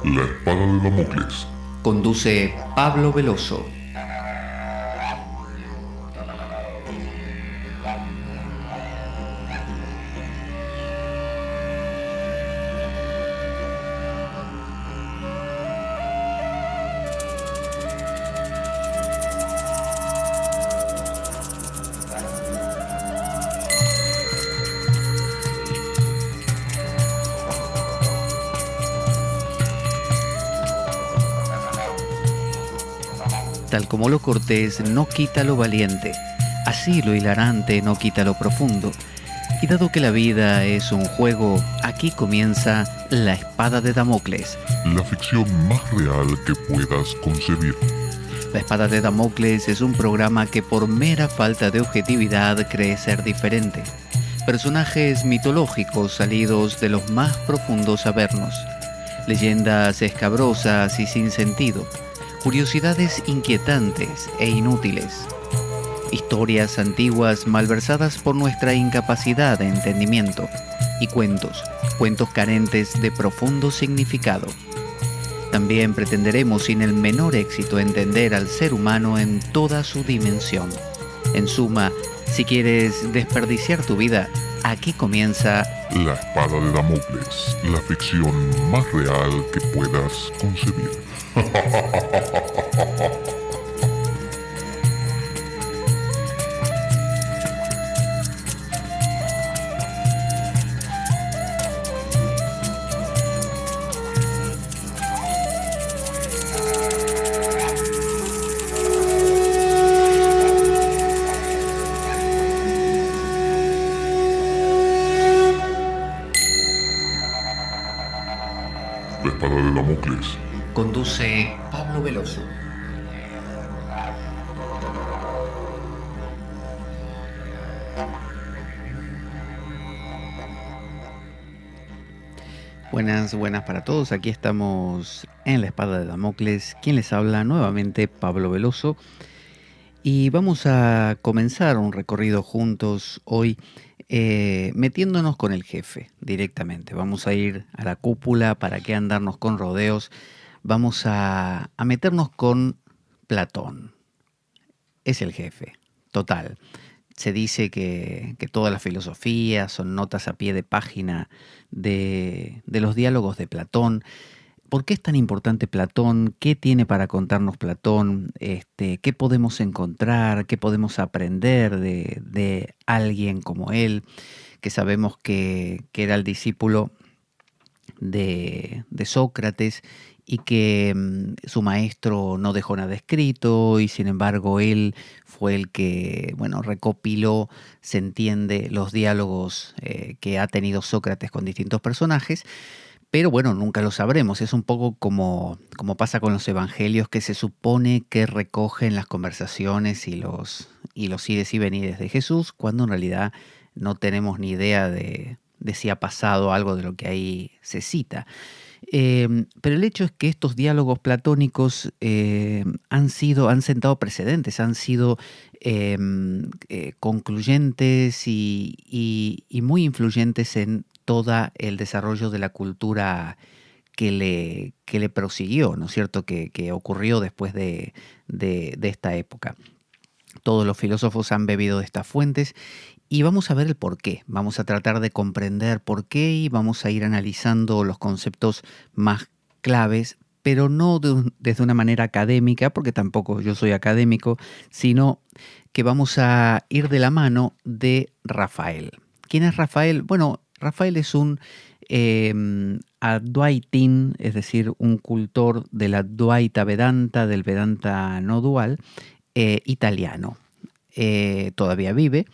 La espada de Damocles. Conduce Pablo Veloso. Tal como lo cortés no quita lo valiente, así lo hilarante no quita lo profundo. Y dado que la vida es un juego, aquí comienza La Espada de Damocles. La ficción más real que puedas concebir. La Espada de Damocles es un programa que por mera falta de objetividad cree ser diferente. Personajes mitológicos salidos de los más profundos avernos. Leyendas escabrosas y sin sentido. Curiosidades inquietantes e inútiles. Historias antiguas malversadas por nuestra incapacidad de entendimiento. Y cuentos carentes de profundo significado. También pretenderemos sin el menor éxito entender al ser humano en toda su dimensión. En suma, si quieres desperdiciar tu vida, aquí comienza La espada de Damocles. La ficción más real que puedas concebir. La espada de Damocles. Conduce Pablo Veloso. Buenas para todos. Aquí estamos en La Espada de Damocles. Quien les habla nuevamente, Pablo Veloso. Y vamos a comenzar un recorrido juntos hoy, metiéndonos con el jefe directamente. Vamos a ir a la cúpula, para qué andarnos con rodeos. Vamos a meternos con Platón. Es el jefe, total. Se dice que toda la filosofía son notas a pie de página de los diálogos de Platón. ¿Por qué es tan importante Platón? ¿Qué tiene para contarnos Platón? ¿Qué podemos encontrar? ¿Qué podemos aprender de alguien como él? Que sabemos que era el discípulo de Sócrates y que su maestro no dejó nada escrito y sin embargo él fue el que, recopiló, se entiende, los diálogos que ha tenido Sócrates con distintos personajes. Pero nunca lo sabremos. Es un poco como pasa con los evangelios, que se supone que recogen las conversaciones y los ires y venires de Jesús, cuando en realidad no tenemos ni idea de si ha pasado algo de lo que ahí se cita. Pero el hecho es que estos diálogos platónicos han sentado precedentes, han sido concluyentes y muy influyentes en todo el desarrollo de la cultura que le prosiguió, ¿no es cierto?, que ocurrió después de esta época. Todos los filósofos han bebido de estas fuentes y vamos a ver el por qué. Vamos a tratar de comprender por qué y vamos a ir analizando los conceptos más claves, pero no desde una manera académica, porque tampoco yo soy académico, sino que vamos a ir de la mano de Rafael. ¿Quién es Rafael? Bueno, Rafael es un Advaitin, es decir, un cultor de la Advaita Vedanta, del Vedanta no dual, italiano. Todavía vive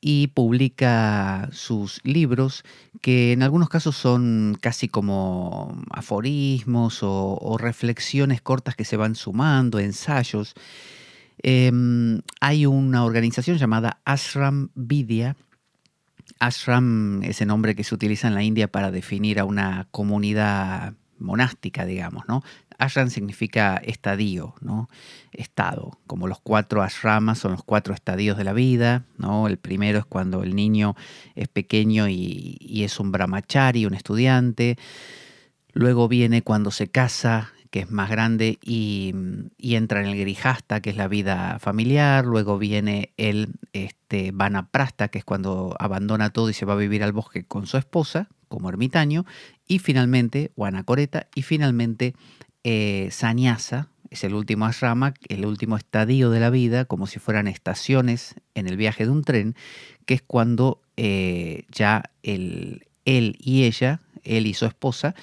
y publica sus libros, que en algunos casos son casi como aforismos o reflexiones cortas que se van sumando, ensayos. Hay una organización llamada Ashram Vidya. Ashram es el nombre que se utiliza en la India para definir a una comunidad monástica, digamos, ¿no? ashram significa estadio, ¿no? Estado, como los 4 ashramas son los 4 estadios de la vida, ¿no? El primero es cuando el niño es pequeño y es un brahmachari, un estudiante. Luego viene cuando se casa, que es más grande, y entra en el grihasta, que es la vida familiar. Luego viene el vanaprastha, que es cuando abandona todo y se va a vivir al bosque con su esposa, como ermitaño. Y finalmente, vanakoreta, y finalmente sannyasa, es el último ashrama, el último estadio de la vida, como si fueran estaciones en el viaje de un tren, que es cuando ya él y ella, él y su esposa,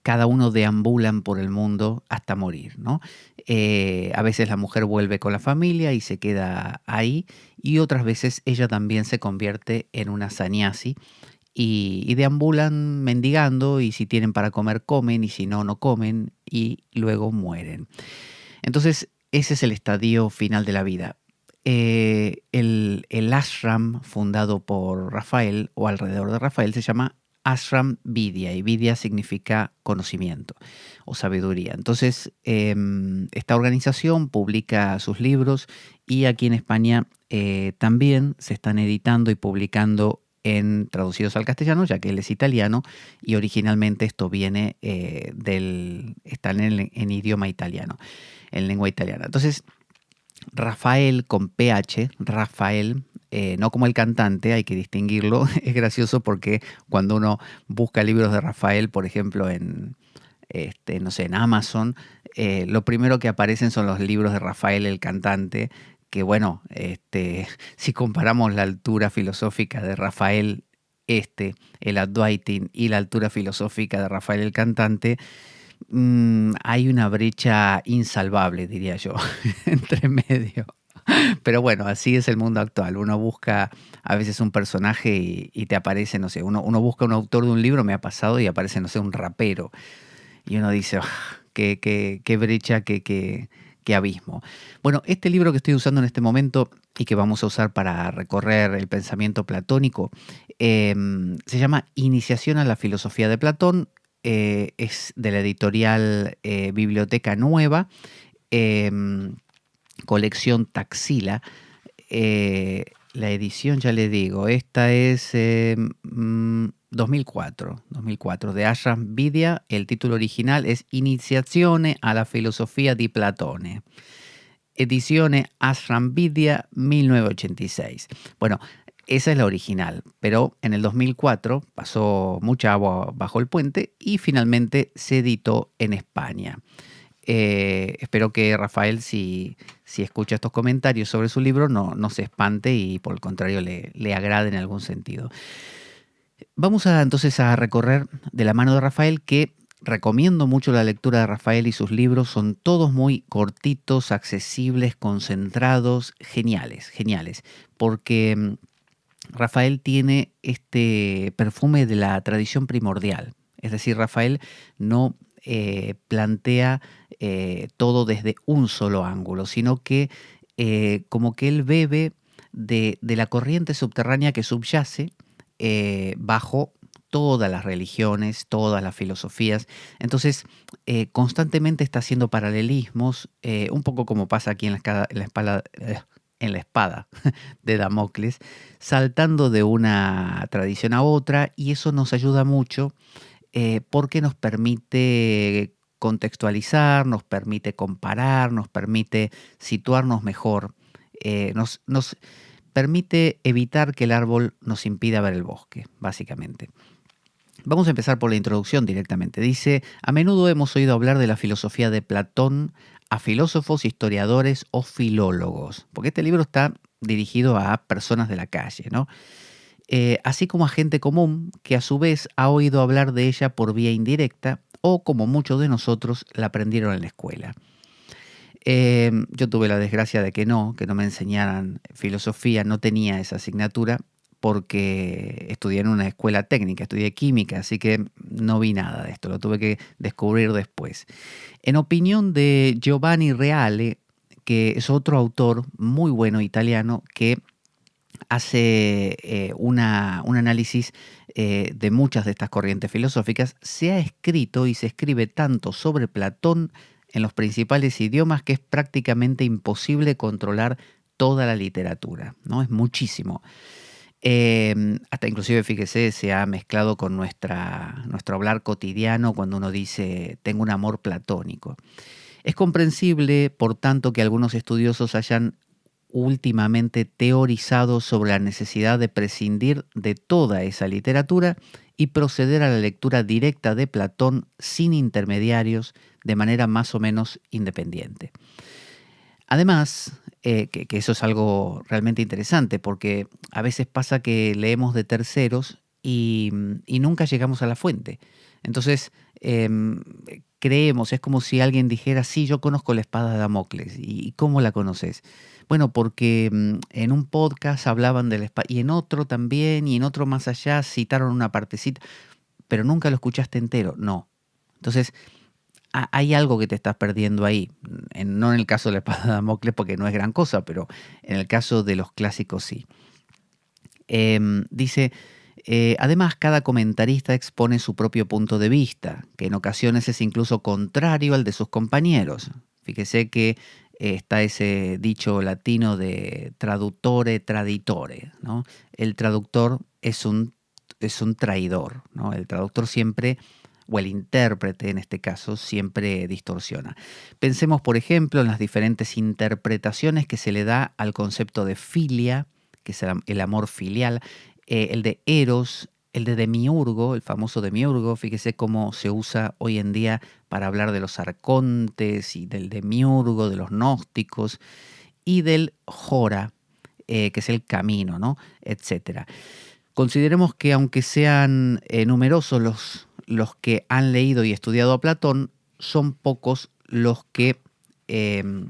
cada uno deambulan por el mundo hasta morir, ¿no? A veces la mujer vuelve con la familia y se queda ahí, y otras veces ella también se convierte en una sannyasi y deambulan mendigando, y si tienen para comer comen, y si no, no comen, y luego mueren. Entonces ese es el estadio final de la vida. El ashram fundado por Rafael, o alrededor de Rafael, se llama Ashram Vidya, y Vidya significa conocimiento o sabiduría. Entonces, esta organización publica sus libros, y aquí en España también se están editando y publicando traducidos al castellano, ya que él es italiano, y originalmente esto viene están en idioma italiano, en lengua italiana. Entonces, Rafael con PH, Rafael, no como el cantante, hay que distinguirlo. Es gracioso porque cuando uno busca libros de Rafael, por ejemplo, no sé, en Amazon, lo primero que aparecen son los libros de Rafael el cantante, que bueno, si comparamos la altura filosófica de Rafael, el Advaitin, y la altura filosófica de Rafael el cantante, hay una brecha insalvable, diría yo, entre medio. Pero bueno, así es el mundo actual. Uno busca a veces un personaje y te aparece, no sé, uno busca un autor de un libro, me ha pasado, y aparece, no sé, un rapero. Y uno dice, qué brecha, qué abismo. Bueno, este libro que estoy usando en este momento y que vamos a usar para recorrer el pensamiento platónico, se llama Iniciación a la filosofía de Platón. Es de la editorial Biblioteca Nueva, colección Taxila. La edición, ya le digo, esta es 2004, de Ashram Vidya. El título original es Iniziazione alla filosofia di Platone. Edizione Ashram Vidya 1986. Bueno, esa es la original, pero en el 2004 pasó mucha agua bajo el puente y finalmente se editó en España. Espero que Rafael, si escucha estos comentarios sobre su libro, no se espante y por el contrario le agrade en algún sentido. Vamos entonces a recorrer de la mano de Rafael, que recomiendo mucho la lectura de Rafael y sus libros. Son todos muy cortitos, accesibles, concentrados, geniales, porque Rafael tiene este perfume de la tradición primordial. Es decir, Rafael no plantea todo desde un solo ángulo, sino que como que él bebe de la corriente subterránea que subyace bajo todas las religiones, todas las filosofías. Entonces, constantemente está haciendo paralelismos, un poco como pasa aquí en la espada de Damocles, saltando de una tradición a otra, y eso nos ayuda mucho porque nos permite contextualizar, nos permite comparar, nos permite situarnos mejor, nos permite evitar que el árbol nos impida ver el bosque, básicamente. Vamos a empezar por la introducción directamente. Dice: a menudo hemos oído hablar de la filosofía de Platón a filósofos, historiadores o filólogos, porque este libro está dirigido a personas de la calle, ¿no? Así como a gente común que a su vez ha oído hablar de ella por vía indirecta, o como muchos de nosotros la aprendieron en la escuela. Yo tuve la desgracia de que no me enseñaran filosofía, no tenía esa asignatura porque estudié en una escuela técnica, estudié química, así que no vi nada de esto, lo tuve que descubrir después. En opinión de Giovanni Reale, que es otro autor muy bueno italiano, que hace un análisis de muchas de estas corrientes filosóficas. Se ha escrito y se escribe tanto sobre Platón en los principales idiomas que es prácticamente imposible controlar toda la literatura, ¿no? Es muchísimo. Hasta inclusive, fíjese, se ha mezclado con nuestro hablar cotidiano cuando uno dice tengo un amor platónico. Es comprensible, por tanto, que algunos estudiosos hayan últimamente teorizado sobre la necesidad de prescindir de toda esa literatura y proceder a la lectura directa de Platón sin intermediarios, de manera más o menos independiente. Además, que eso es algo realmente interesante, porque a veces pasa que leemos de terceros y nunca llegamos a la fuente. Entonces, creemos, es como si alguien dijera, sí, yo conozco la espada de Damocles. ¿Y cómo la conoces? Bueno, porque en un podcast hablaban de la espada, y en otro también, y en otro más allá citaron una partecita, pero nunca lo escuchaste entero. No. Entonces, hay algo que te estás perdiendo ahí. No en el caso de la espada de Damocles, porque no es gran cosa, pero en el caso de los clásicos sí. Dice, además cada comentarista expone su propio punto de vista, que en ocasiones es incluso contrario al de sus compañeros. Fíjese que está ese dicho latino de traductore traditore, ¿no? El traductor es un traidor, ¿no? El traductor siempre, o el intérprete en este caso, siempre distorsiona. Pensemos, por ejemplo, en las diferentes interpretaciones que se le da al concepto de filia, que es el amor filial, el de eros, el de demiurgo, el famoso demiurgo. Fíjese cómo se usa hoy en día para hablar de los arcontes y del demiurgo, de los gnósticos, y del hora, que es el camino, ¿no? Etcétera. Consideremos que aunque sean numerosos los que han leído y estudiado a Platón, son pocos los que lo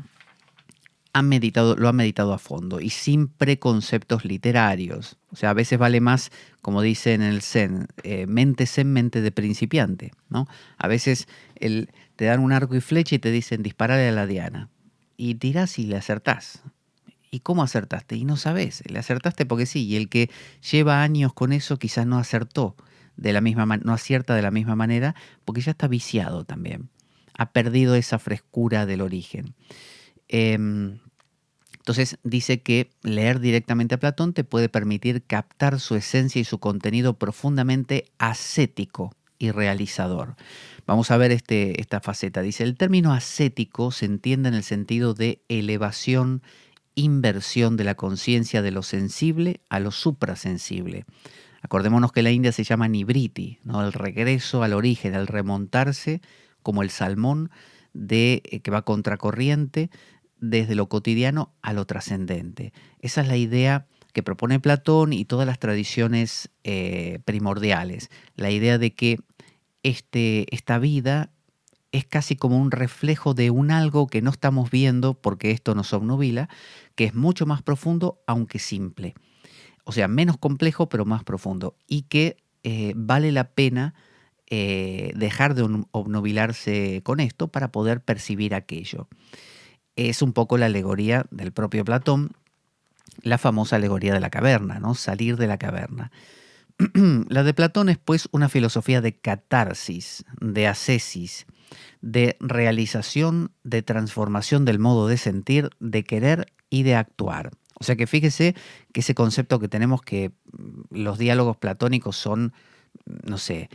han meditado a fondo y sin preconceptos literarios. O sea, a veces vale más, como dicen en el Zen, mente zen, mente de principiante, ¿no? A veces te dan un arco y flecha y te dicen disparale a la diana. Y tirás y le acertás. ¿Y cómo acertaste? Y no sabés, le acertaste porque sí, y el que lleva años con eso quizás no acertó no acierta de la misma manera, porque ya está viciado también. Ha perdido esa frescura del origen. Entonces dice que leer directamente a Platón te puede permitir captar su esencia y su contenido profundamente ascético y realizador. Vamos a ver esta faceta. Dice, el término ascético se entiende en el sentido de elevación, inversión de la conciencia de lo sensible a lo suprasensible. Acordémonos que la India se llama Nibriti, ¿no? El regreso al origen, el remontarse como el salmón que va contracorriente desde lo cotidiano a lo trascendente. Esa es la idea que propone Platón y todas las tradiciones primordiales. La idea de que esta vida es casi como un reflejo de un algo que no estamos viendo porque esto nos obnubila, que es mucho más profundo aunque simple. O sea, menos complejo pero más profundo. Y que vale la pena dejar de obnubilarse con esto para poder percibir aquello. Es un poco la alegoría del propio Platón, la famosa alegoría de la caverna, ¿no? Salir de la caverna. La de Platón es pues una filosofía de catarsis, de ascesis, de realización, de transformación del modo de sentir, de querer y de actuar. O sea que fíjese que ese concepto que tenemos que los diálogos platónicos son, no sé,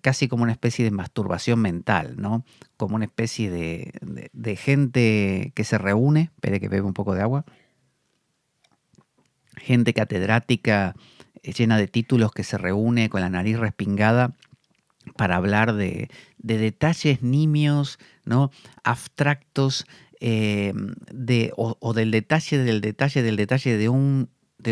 casi como una especie de masturbación mental, ¿no? Como una especie de gente que se reúne, espere que bebe un poco de agua, gente catedrática llena de títulos que se reúne con la nariz respingada para hablar de detalles nimios, ¿no? Abstractos, o del detalle de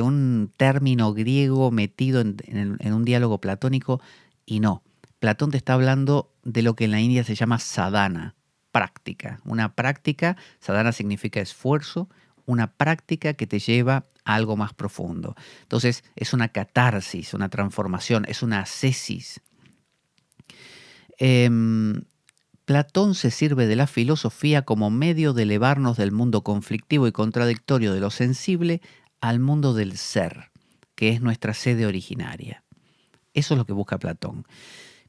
un término griego metido en un diálogo platónico, y no. Platón te está hablando de lo que en la India se llama sadhana, práctica. Una práctica, sadhana significa esfuerzo, una práctica que te lleva a algo más profundo. Entonces es una catarsis, una transformación, es una ascesis. Platón se sirve de la filosofía como medio de elevarnos del mundo conflictivo y contradictorio de lo sensible al mundo del ser, que es nuestra sede originaria. Eso es lo que busca Platón.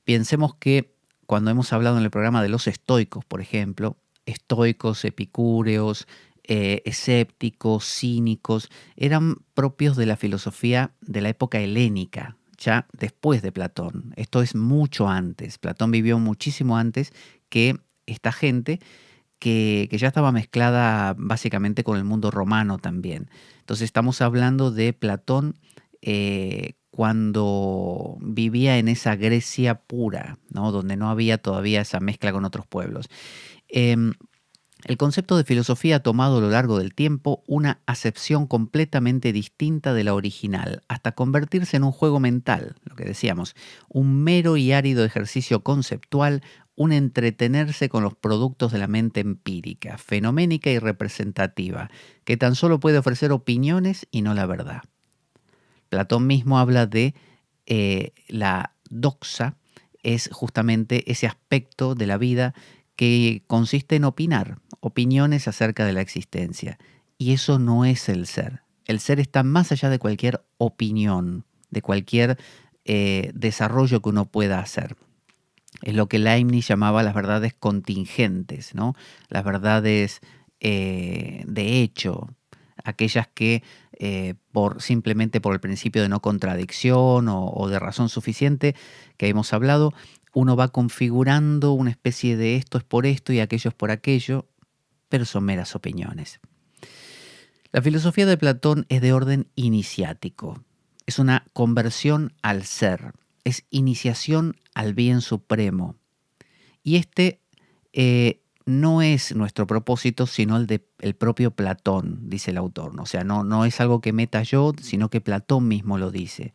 Pensemos que cuando hemos hablado en el programa de los estoicos, por ejemplo, estoicos, epicúreos, escépticos, cínicos, eran propios de la filosofía de la época helénica, ya después de Platón. Esto es mucho antes. Platón vivió muchísimo antes que esta gente que ya estaba mezclada básicamente con el mundo romano también. Entonces estamos hablando de Platón cuando vivía en esa Grecia pura, ¿no? Donde no había todavía esa mezcla con otros pueblos. Em, el concepto de filosofía ha tomado a lo largo del tiempo una acepción completamente distinta de la original, hasta convertirse en un juego mental, lo que decíamos, un mero y árido ejercicio conceptual, un entretenerse con los productos de la mente empírica, fenoménica y representativa, que tan solo puede ofrecer opiniones y no la verdad. Platón mismo habla de la doxa, es justamente ese aspecto de la vida que consiste en opinar, opiniones acerca de la existencia. Y eso no es el ser. El ser está más allá de cualquier opinión, de cualquier desarrollo que uno pueda hacer. Es lo que Leibniz llamaba las verdades contingentes, ¿no? Las verdades de hecho, aquellas que simplemente por el principio de no contradicción o de razón suficiente que hemos hablado, uno va configurando una especie de esto es por esto y aquello es por aquello, pero son meras opiniones. La filosofía de Platón es de orden iniciático, es una conversión al ser, es iniciación al bien supremo. Y no es nuestro propósito, sino el propio Platón, dice el autor. O sea, no es algo que meta yo, sino que Platón mismo lo dice.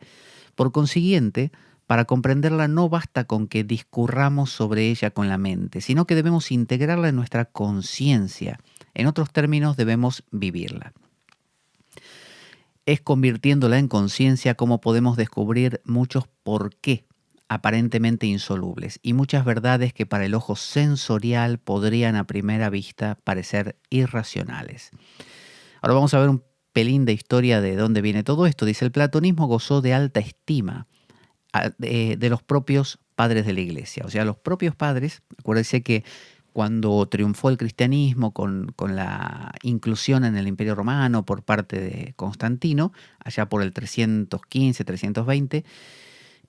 Por consiguiente, para comprenderla no basta con que discurramos sobre ella con la mente, sino que debemos integrarla en nuestra conciencia. En otros términos, debemos vivirla. Es convirtiéndola en conciencia como podemos descubrir muchos por qué aparentemente insolubles y muchas verdades que para el ojo sensorial podrían a primera vista parecer irracionales. Ahora vamos a ver un pelín de historia de dónde viene todo esto. Dice, el platonismo gozó de alta estima de los propios padres de la iglesia. O sea, los propios padres, acuérdense que cuando triunfó el cristianismo con la inclusión en el Imperio Romano por parte de Constantino, allá por el 315, 320,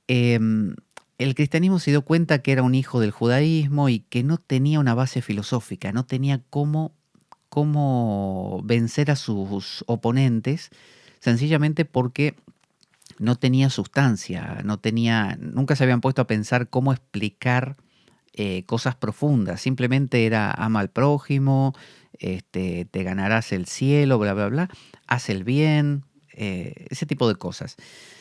el cristianismo se dio cuenta que era un hijo del judaísmo y que no tenía una base filosófica, no tenía cómo vencer a sus oponentes, sencillamente porque no tenía sustancia, nunca se habían puesto a pensar cómo explicar cosas profundas. Simplemente era ama al prójimo, te ganarás el cielo, bla, bla, bla, haz el bien, ese tipo de cosas.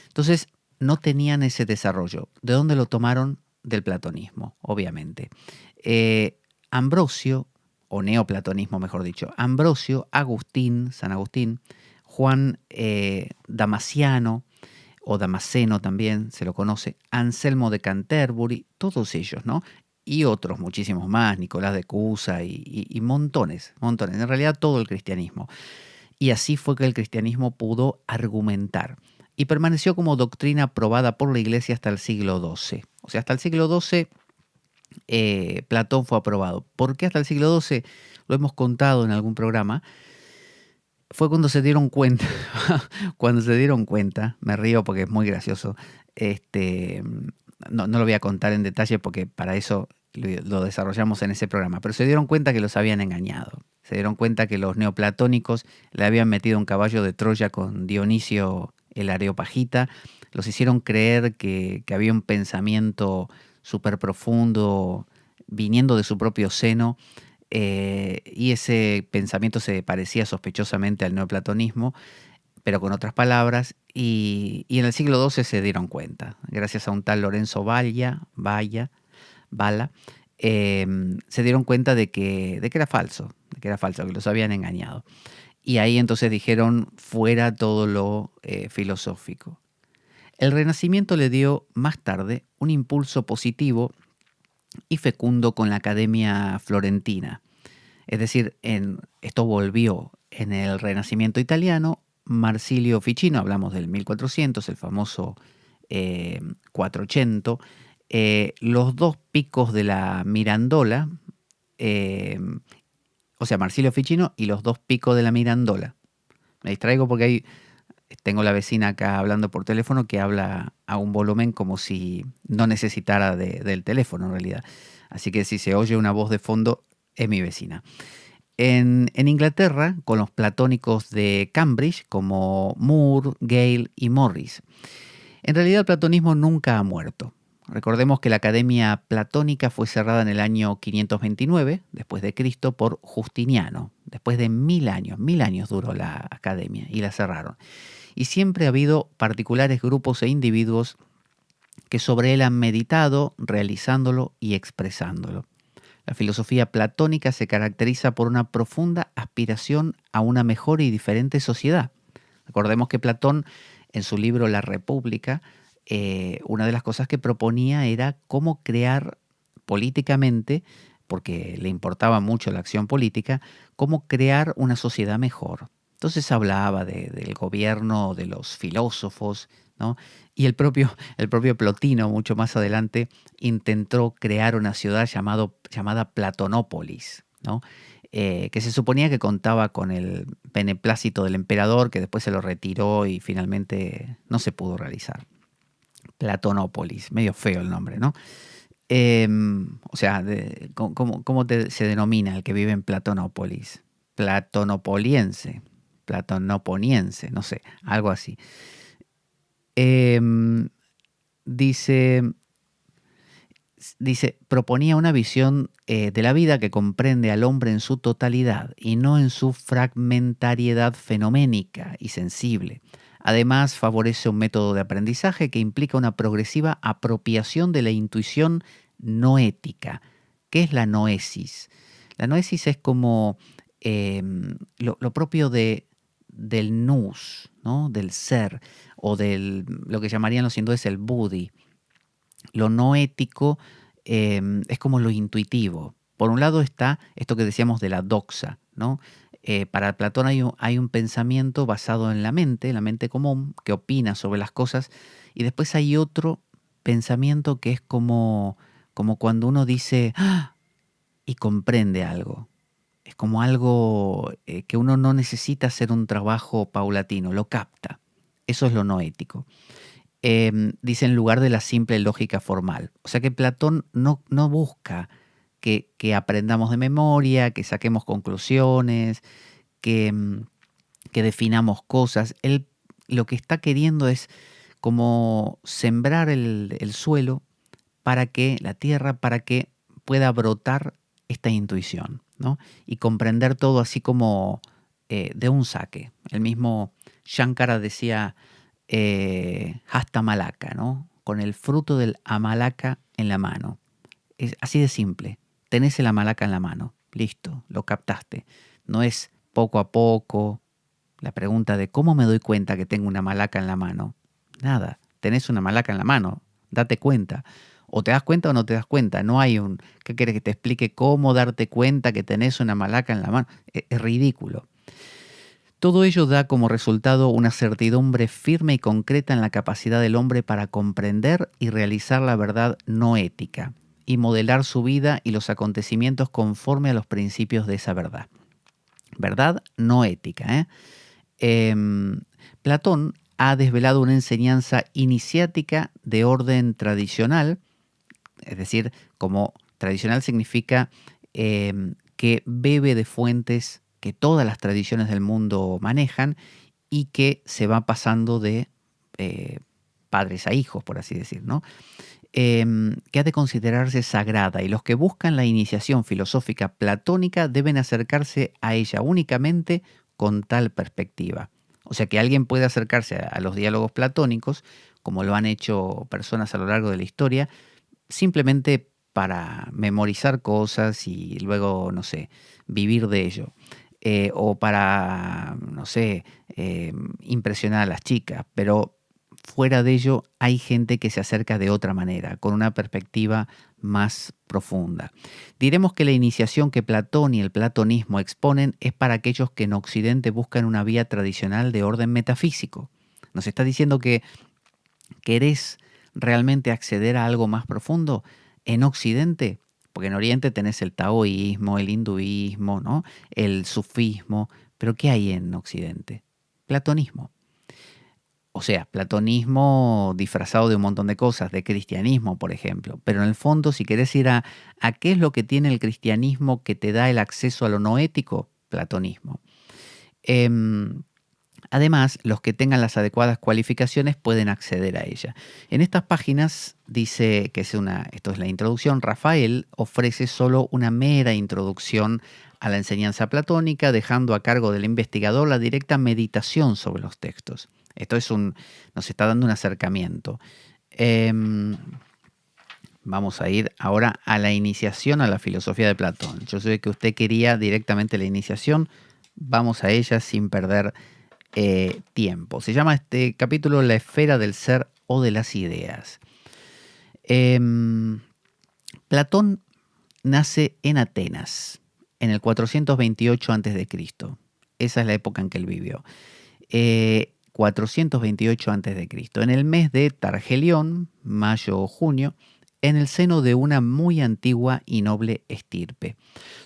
Entonces, no tenían ese desarrollo. ¿De dónde lo tomaron? Del platonismo, obviamente. Ambrosio, o neoplatonismo mejor dicho, Ambrosio, Agustín, San Agustín, Juan Damasciano, o Damasceno también se lo conoce, Anselmo de Canterbury, todos ellos, ¿no? Y otros muchísimos más, Nicolás de Cusa y montones, en realidad todo el cristianismo. Y así fue que el cristianismo pudo argumentar y permaneció como doctrina aprobada por la Iglesia hasta el siglo XII. O sea, hasta el siglo XII Platón fue aprobado. ¿Por qué hasta el siglo XII? Lo hemos contado en algún programa. Fue cuando se dieron cuenta, me río porque es muy gracioso, no lo voy a contar en detalle porque para eso lo desarrollamos en ese programa, pero se dieron cuenta que los habían engañado, se dieron cuenta que los neoplatónicos le habían metido un caballo de Troya con Dionisio el Areopagita, los hicieron creer que había un pensamiento súper profundo viniendo de su propio seno, y ese pensamiento se parecía sospechosamente al neoplatonismo, pero con otras palabras, y en el siglo XII se dieron cuenta, gracias a un tal Lorenzo Valla, se dieron cuenta de que era falso, que los habían engañado. Y ahí entonces dijeron fuera todo lo filosófico. El Renacimiento le dio más tarde un impulso positivo y fecundo con la Academia Florentina. Es decir, esto volvió en el Renacimiento italiano, Marsilio Ficino, hablamos del 1400, el famoso 400, los dos picos de la Mirandola, eh, o sea, Marsilio Ficino y los dos picos de la Mirandola. Me distraigo porque tengo la vecina acá hablando por teléfono que habla a un volumen como si no necesitara del teléfono en realidad. Así que si se oye una voz de fondo, es mi vecina. En Inglaterra, con los platónicos de Cambridge, como Moore, Gale y Morris. En realidad el platonismo nunca ha muerto. Recordemos que la Academia Platónica fue cerrada en el año 529 después de Cristo por Justiniano. Después de 1000 años duró la Academia y la cerraron. Y siempre ha habido particulares grupos e individuos que sobre él han meditado, realizándolo y expresándolo. La filosofía platónica se caracteriza por una profunda aspiración a una mejor y diferente sociedad. Recordemos que Platón, en su libro La República, una de las cosas que proponía era cómo crear políticamente, porque le importaba mucho la acción política, cómo crear una sociedad mejor. Entonces hablaba del gobierno, de los filósofos, ¿no? Y el propio Plotino, mucho más adelante, intentó crear una ciudad llamada Platonópolis, ¿no? Que se suponía que contaba con el beneplácito del emperador, que después se lo retiró y finalmente no se pudo realizar. Platonópolis, medio feo el nombre, ¿no? O sea, ¿cómo se denomina el que vive en Platonópolis? Platonopoliense, platonoponiense, no sé, algo así. Dice, proponía una visión de la vida que comprende al hombre en su totalidad y no en su fragmentariedad fenoménica y sensible. Además, favorece un método de aprendizaje que implica una progresiva apropiación de la intuición noética. ¿Qué es la noesis? La noesis es como lo propio del nous, ¿no? Del ser, o lo que llamarían los hindúes el buddhi. Lo noético es como lo intuitivo. Por un lado está esto que decíamos de la doxa, ¿no? Para Platón hay un pensamiento basado en la mente común, que opina sobre las cosas, y después hay otro pensamiento que es como cuando uno dice ¡ah! Y comprende algo. Es como algo que uno no necesita hacer un trabajo paulatino, lo capta. Eso es lo noético. Dice en lugar de la simple lógica formal. O sea que Platón no busca que aprendamos de memoria, que saquemos conclusiones, que definamos cosas. Él lo que está queriendo es como sembrar el suelo para que la tierra, para que pueda brotar esta intuición, ¿no? Y comprender todo así como de un saque. El mismo Shankara decía hasta Malaka, ¿no? Con el fruto del Amalaka en la mano. Es así de simple. Tenés el Amalaka en la mano. Listo, lo captaste. No es poco a poco. La pregunta de ¿cómo me doy cuenta que tengo una malaca en la mano? Nada, tenés una malaca en la mano. Date cuenta. O te das cuenta o no te das cuenta. No hay ¿qué quieres que te explique cómo darte cuenta que tenés una malaca en la mano? Es ridículo. Todo ello da como resultado una certidumbre firme y concreta en la capacidad del hombre para comprender y realizar la verdad no ética y modelar su vida y los acontecimientos conforme a los principios de esa verdad. Verdad no ética. Platón ha desvelado una enseñanza iniciática de orden tradicional, es decir, como tradicional significa que bebe de fuentes que todas las tradiciones del mundo manejan y que se va pasando de padres a hijos, por así decir, ¿no? Que ha de considerarse sagrada, y los que buscan la iniciación filosófica platónica deben acercarse a ella únicamente con tal perspectiva. O sea, que alguien puede acercarse a los diálogos platónicos, como lo han hecho personas a lo largo de la historia, simplemente para memorizar cosas y luego, no sé, vivir de ello. O para, no sé, impresionar a las chicas, pero fuera de ello hay gente que se acerca de otra manera, con una perspectiva más profunda. Diremos que la iniciación que Platón y el platonismo exponen es para aquellos que en Occidente buscan una vía tradicional de orden metafísico. Nos está diciendo que querés realmente acceder a algo más profundo en Occidente, porque en Oriente tenés el taoísmo, el hinduismo, ¿no? El sufismo, pero ¿qué hay en Occidente? Platonismo. O sea, platonismo disfrazado de un montón de cosas, de cristianismo, por ejemplo. Pero en el fondo, si querés ir a qué es lo que tiene el cristianismo que te da el acceso a lo no ético, platonismo. Además, los que tengan las adecuadas cualificaciones pueden acceder a ella. En estas páginas dice que esto es la introducción. Rafael ofrece solo una mera introducción a la enseñanza platónica, dejando a cargo del investigador la directa meditación sobre los textos. Esto nos está dando un acercamiento. Vamos a ir ahora a la iniciación a la filosofía de Platón. Yo sé que usted quería directamente la iniciación. Vamos a ella sin perder tiempo. Se llama este capítulo La esfera del ser o de las ideas. Platón nace en Atenas en el 428 a.C. Esa es la época en que él vivió. 428 a.C. En el mes de Targelión, mayo o junio, en el seno de una muy antigua y noble estirpe.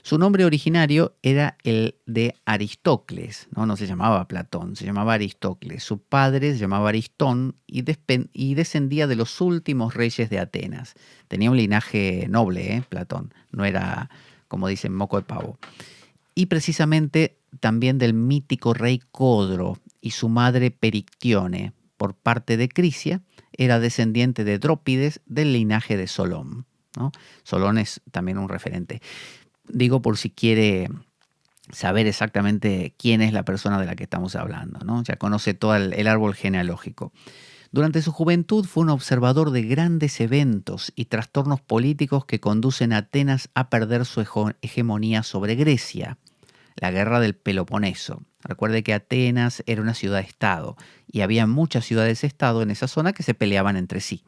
Su nombre originario era el de Aristócles, no se llamaba Platón, se llamaba Aristócles. Su padre se llamaba Aristón y descendía de los últimos reyes de Atenas. Tenía un linaje noble, Platón, no era, como dicen, moco de pavo. Y precisamente también del mítico rey Codro y su madre Perictione, por parte de Crisia, era descendiente de Drópides del linaje de Solón, ¿no? Solón es también un referente. Digo por si quiere saber exactamente quién es la persona de la que estamos hablando, ¿no? Ya conoce todo el árbol genealógico. Durante su juventud fue un observador de grandes eventos y trastornos políticos que conducen a Atenas a perder su hegemonía sobre Grecia. La guerra del Peloponeso. Recuerde que Atenas era una ciudad-estado y había muchas ciudades-estado en esa zona que se peleaban entre sí.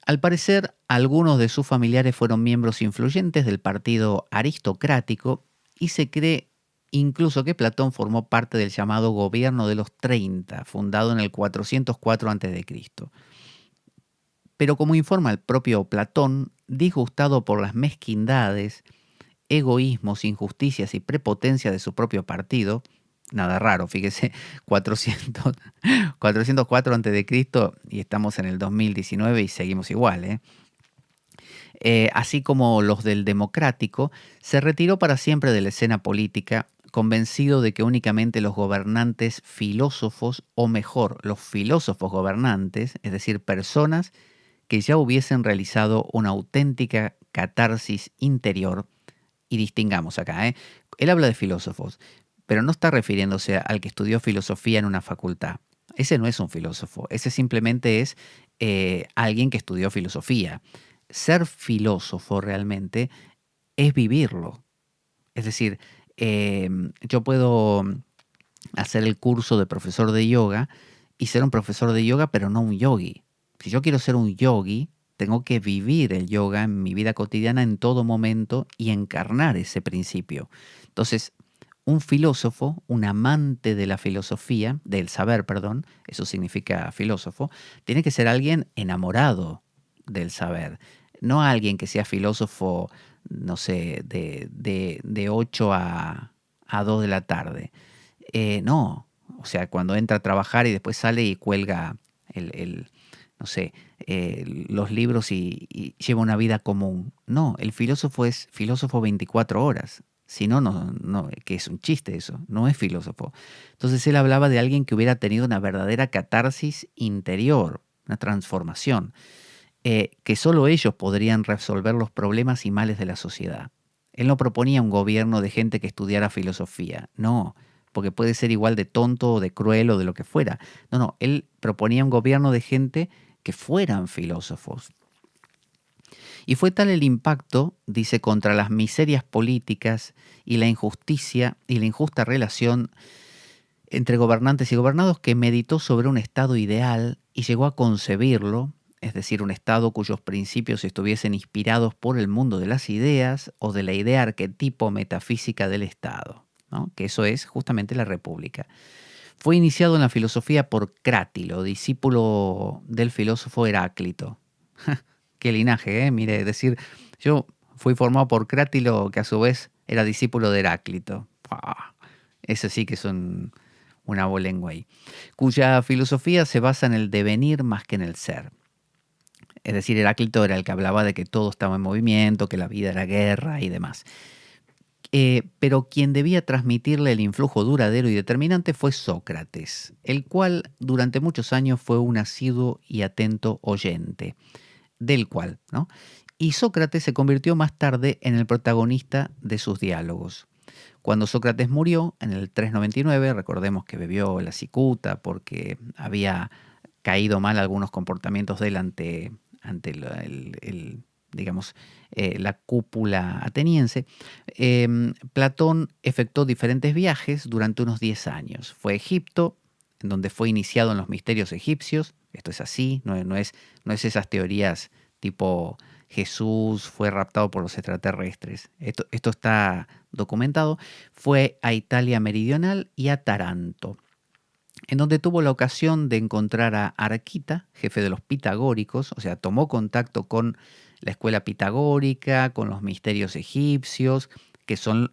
Al parecer, algunos de sus familiares fueron miembros influyentes del partido aristocrático y se cree incluso que Platón formó parte del llamado Gobierno de los 30, fundado en el 404 a.C. Pero como informa el propio Platón, disgustado por las mezquindades, egoísmos, injusticias y prepotencia de su propio partido, nada raro, fíjese, 404 a.C. y estamos en el 2019 y seguimos igual, así como los del democrático, se retiró para siempre de la escena política, convencido de que únicamente los gobernantes filósofos, o mejor, los filósofos gobernantes, es decir, personas que ya hubiesen realizado una auténtica catarsis interior. Y distingamos acá, él habla de filósofos, pero no está refiriéndose al que estudió filosofía en una facultad. Ese no es un filósofo, ese simplemente es alguien que estudió filosofía. Ser filósofo realmente es vivirlo. Es decir, yo puedo hacer el curso de profesor de yoga y ser un profesor de yoga, pero no un yogi. Si yo quiero ser un yogi, tengo que vivir el yoga en mi vida cotidiana en todo momento y encarnar ese principio. Entonces, un filósofo, un amante de la filosofía, del saber, perdón, eso significa filósofo, tiene que ser alguien enamorado del saber. No alguien que sea filósofo, no sé, de 8 a 2 de la tarde. No, o sea, cuando entra a trabajar y después sale y cuelga no sé, los libros y lleva una vida común. No, el filósofo es filósofo 24 horas. Si no, no, que es un chiste eso, no es filósofo. Entonces él hablaba de alguien que hubiera tenido una verdadera catarsis interior, una transformación, que solo ellos podrían resolver los problemas y males de la sociedad. Él no proponía un gobierno de gente que estudiara filosofía, no, porque puede ser igual de tonto o de cruel o de lo que fuera. No, él proponía un gobierno de gente que fueran filósofos. Y fue tal el impacto, dice, contra las miserias políticas y la injusticia y la injusta relación entre gobernantes y gobernados, que meditó sobre un estado ideal y llegó a concebirlo, es decir, un estado cuyos principios estuviesen inspirados por el mundo de las ideas o de la idea arquetipo metafísica del Estado, ¿no? Que eso es justamente la república. Fue iniciado en la filosofía por Crátilo, discípulo del filósofo Heráclito. Qué linaje, ¿eh? Mire, decir, yo fui formado por Crátilo, que a su vez era discípulo de Heráclito. ¡Pah! Ese sí que es una abolengo ahí. Cuya filosofía se basa en el devenir más que en el ser. Es decir, Heráclito era el que hablaba de que todo estaba en movimiento, que la vida era guerra y demás. Pero quien debía transmitirle el influjo duradero y determinante fue Sócrates, el cual durante muchos años fue un asiduo y atento oyente, del cual, ¿no? Y Sócrates se convirtió más tarde en el protagonista de sus diálogos. Cuando Sócrates murió, en el 399, recordemos que bebió la cicuta porque había caído mal algunos comportamientos de él ante digamos, la cúpula ateniense, Platón efectuó diferentes viajes durante unos 10 años. Fue a Egipto, en donde fue iniciado en los misterios egipcios. Esto es así, no es esas teorías tipo Jesús fue raptado por los extraterrestres. Esto está documentado. Fue a Italia meridional y a Taranto, en donde tuvo la ocasión de encontrar a Arquita, jefe de los pitagóricos, o sea, tomó contacto con la escuela pitagórica, con los misterios egipcios,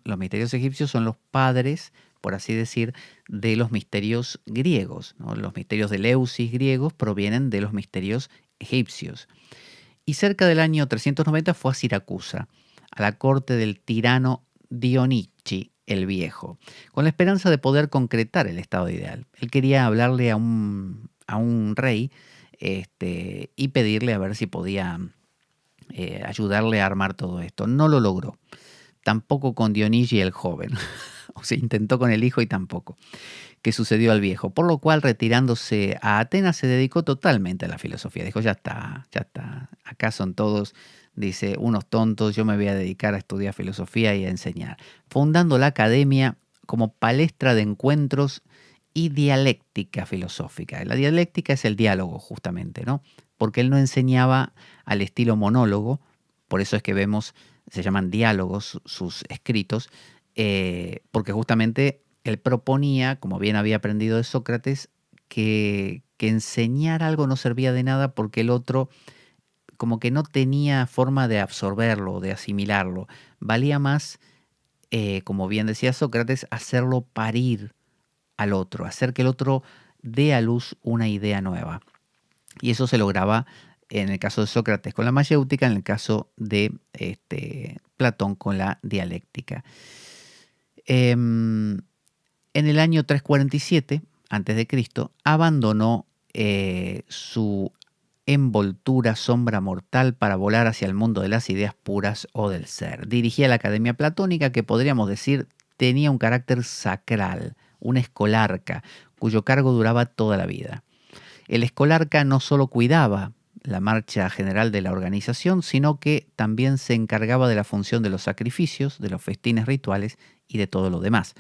los misterios egipcios son los padres, por así decir, de los misterios griegos, ¿no? Los misterios de Eleusis griegos provienen de los misterios egipcios. Y cerca del año 390 fue a Siracusa, a la corte del tirano Dionichi el Viejo, con la esperanza de poder concretar el estado ideal. Él quería hablarle a un rey y pedirle a ver si podía ayudarle a armar todo esto. No lo logró. Tampoco con Dionigi el joven. O sea, intentó con el hijo y tampoco. Que sucedió al viejo. Por lo cual, retirándose a Atenas, se dedicó totalmente a la filosofía. Dijo, ya está. Acá son todos, dice, unos tontos. Yo me voy a dedicar a estudiar filosofía y a enseñar. Fundando la academia como palestra de encuentros y dialéctica filosófica. La dialéctica es el diálogo, justamente, ¿no? Porque él no enseñaba al estilo monólogo, por eso es que vemos, se llaman diálogos sus escritos, porque justamente él proponía, como bien había aprendido de Sócrates, que enseñar algo no servía de nada porque el otro como que no tenía forma de absorberlo, de asimilarlo. Valía más, como bien decía Sócrates, hacerlo parir al otro, hacer que el otro dé a luz una idea nueva. Y eso se lograba en el caso de Sócrates con la mayéutica, en el caso de Platón con la dialéctica. En el año 347 a.C., abandonó su envoltura sombra mortal para volar hacia el mundo de las ideas puras o del ser. Dirigía la Academia Platónica, que podríamos decir tenía un carácter sacral, un escolarca, cuyo cargo duraba toda la vida. El escolarca no solo cuidaba la marcha general de la organización, sino que también se encargaba de la función de los sacrificios, de los festines rituales y de todo lo demás.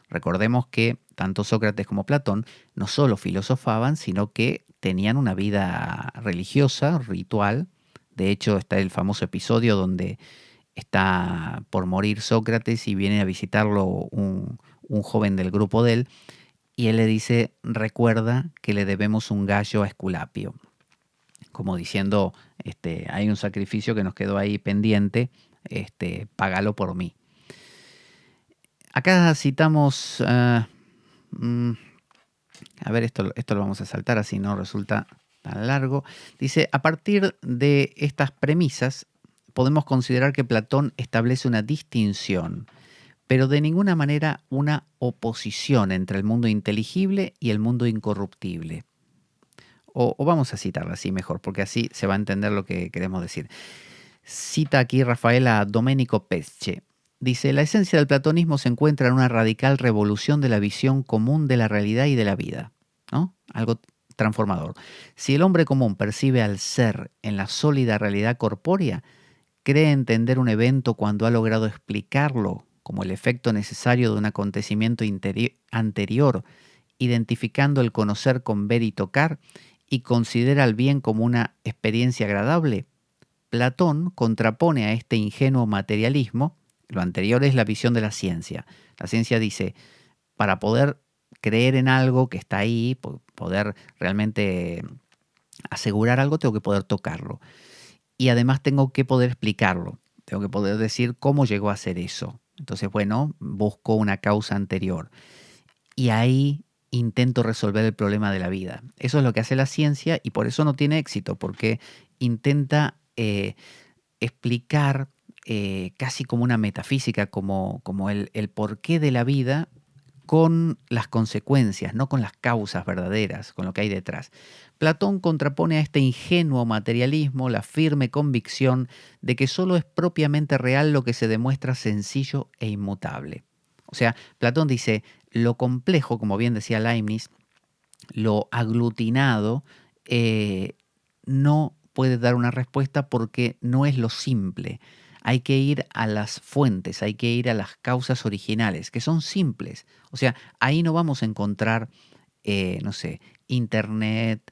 Recordemos que tanto Sócrates como Platón no solo filosofaban, sino que tenían una vida religiosa, ritual. De hecho, está el famoso episodio donde está por morir Sócrates y viene a visitarlo un joven del grupo de él, y él le dice, recuerda que le debemos un gallo a Esculapio. Como diciendo, hay un sacrificio que nos quedó ahí pendiente, págalo por mí. Acá citamos, a ver, esto lo vamos a saltar así no resulta tan largo. Dice, a partir de estas premisas, podemos considerar que Platón establece una distinción, pero de ninguna manera una oposición entre el mundo inteligible y el mundo incorruptible. O vamos a citarla así mejor, porque así se va a entender lo que queremos decir. Cita aquí Rafael a Domenico Pesce. Dice, la esencia del platonismo se encuentra en una radical revolución de la visión común de la realidad y de la vida, ¿no? Algo transformador. Si el hombre común percibe al ser en la sólida realidad corpórea, cree entender un evento cuando ha logrado explicarlo como el efecto necesario de un acontecimiento anterior, identificando el conocer con ver y tocar, y considera el bien como una experiencia agradable, Platón contrapone a este ingenuo materialismo. Lo anterior es la visión de la ciencia. La ciencia dice, para poder creer en algo que está ahí, poder realmente asegurar algo, tengo que poder tocarlo. Y además tengo que poder explicarlo. Tengo que poder decir cómo llegó a ser eso. Entonces, bueno, busco una causa anterior. Y ahí intento resolver el problema de la vida. Eso es lo que hace la ciencia y por eso no tiene éxito, porque intenta explicar casi como una metafísica, como el porqué de la vida con las consecuencias, no con las causas verdaderas, con lo que hay detrás. Platón contrapone a este ingenuo materialismo la firme convicción de que solo es propiamente real lo que se demuestra sencillo e inmutable. O sea, Platón dice, lo complejo, como bien decía Leibniz, lo aglutinado, no puede dar una respuesta porque no es lo simple. Hay que ir a las fuentes, hay que ir a las causas originales, que son simples. O sea, ahí no vamos a encontrar, no sé, internet,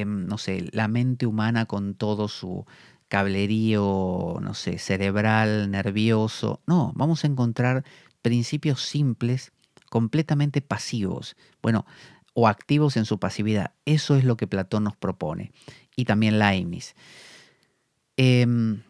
no sé, la mente humana con todo su cablerío, no sé, cerebral, nervioso. No, vamos a encontrar principios simples, completamente pasivos. Bueno, o activos en su pasividad. Eso es lo que Platón nos propone. Y también Leibniz. Em,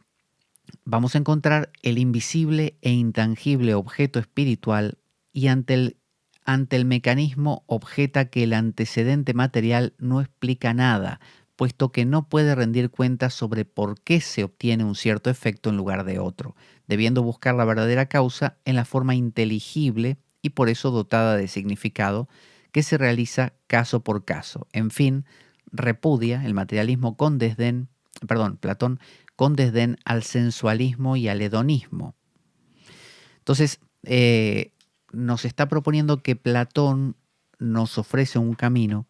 Vamos a encontrar el invisible e intangible objeto espiritual y ante el mecanismo objeta que el antecedente material no explica nada, puesto que no puede rendir cuentas sobre por qué se obtiene un cierto efecto en lugar de otro, debiendo buscar la verdadera causa en la forma inteligible y por eso dotada de significado que se realiza caso por caso. En fin, repudia el materialismo con desdén, perdón, Platón, con desdén al sensualismo y al hedonismo. Entonces, nos está proponiendo que Platón nos ofrece un camino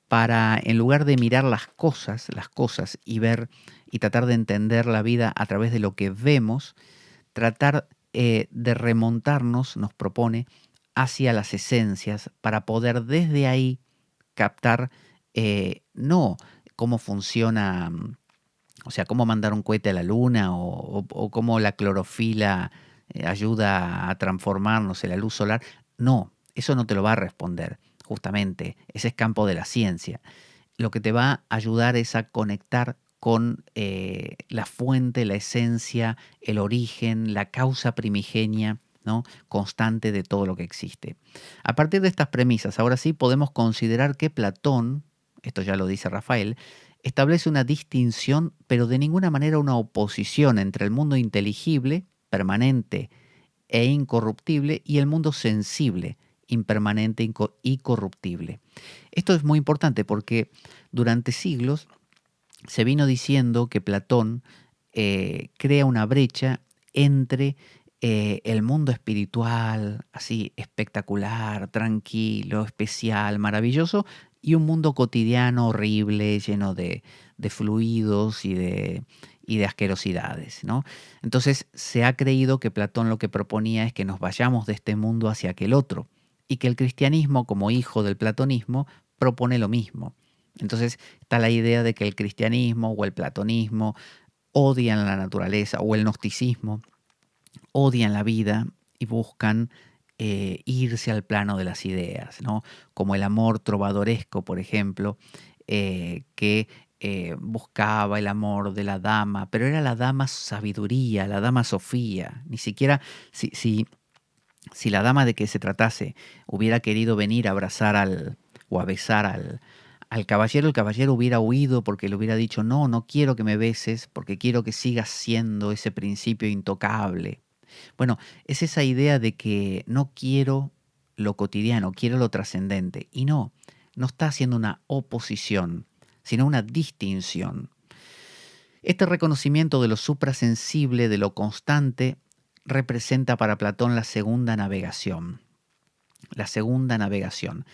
para, en lugar de mirar las cosas y ver y tratar de entender la vida a través de lo que vemos, tratar de remontarnos, nos propone, hacia las esencias para poder desde ahí captar no cómo funciona, o sea, cómo mandar un cohete a la luna o cómo la clorofila ayuda a transformarnos en la luz solar. No, eso no te lo va a responder, justamente. Ese es campo de la ciencia. Lo que te va a ayudar es a conectar con la fuente, la esencia, el origen, la causa primigenia, ¿no?, constante de todo lo que existe. A partir de estas premisas, ahora sí podemos considerar que Platón, esto ya lo dice Rafael, establece una distinción, pero de ninguna manera una oposición entre el mundo inteligible, permanente e incorruptible, y el mundo sensible, impermanente y corruptible. Esto es muy importante porque durante siglos se vino diciendo que Platón crea una brecha entre el mundo espiritual, así espectacular, tranquilo, especial, maravilloso, y un mundo cotidiano horrible, lleno de fluidos y de asquerosidades, ¿no? Entonces se ha creído que Platón lo que proponía es que nos vayamos de este mundo hacia aquel otro, y que el cristianismo, como hijo del platonismo, propone lo mismo. Entonces está la idea de que el cristianismo o el platonismo odian la naturaleza, o el gnosticismo odian la vida y buscan irse al plano de las ideas, ¿no? Como el amor trovadoresco, por ejemplo, que buscaba el amor de la dama, pero era la dama sabiduría, la dama Sofía. Ni siquiera si la dama de que se tratase hubiera querido venir a abrazar o a besar al caballero, el caballero hubiera huido porque le hubiera dicho, no, no quiero que me beses porque quiero que sigas siendo ese principio intocable. Bueno, es esa idea de que no quiero lo cotidiano, quiero lo trascendente. Y no, no está haciendo una oposición, sino una distinción. Este reconocimiento de lo suprasensible, de lo constante, representa para Platón la segunda navegación. La segunda navegación,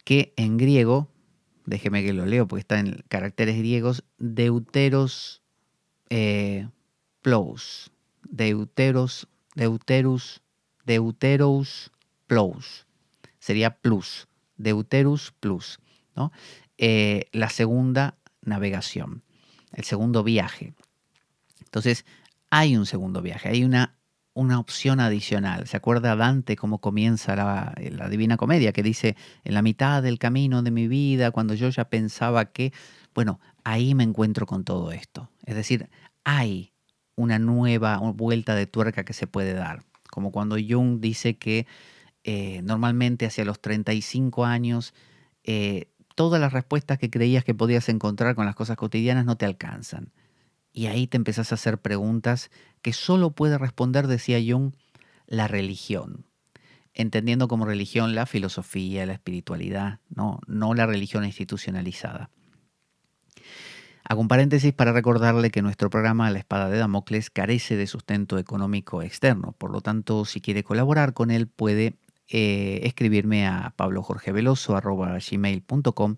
que en griego, déjeme que lo leo porque está en caracteres griegos, deuteros plous, deuteros, deuterus, deuteros plous, sería plus, deuterus plus, ¿no? la segunda navegación, el segundo viaje. Entonces, hay un segundo viaje, hay una opción adicional. ¿Se acuerda Dante cómo comienza la Divina Comedia? Que dice, en la mitad del camino de mi vida, cuando yo ya pensaba que, bueno, ahí me encuentro con todo esto. Es decir, hay una nueva vuelta de tuerca que se puede dar. Como cuando Jung dice que normalmente hacia los 35 años, todas las respuestas que creías que podías encontrar con las cosas cotidianas no te alcanzan. Y ahí te empezás a hacer preguntas que solo puede responder, decía Jung, la religión. Entendiendo como religión la filosofía, la espiritualidad, no la religión institucionalizada. Hago un paréntesis para recordarle que nuestro programa La Espada de Damocles carece de sustento económico externo. Por lo tanto, si quiere colaborar con él, puede escribirme a pablojorgeveloso@gmail.com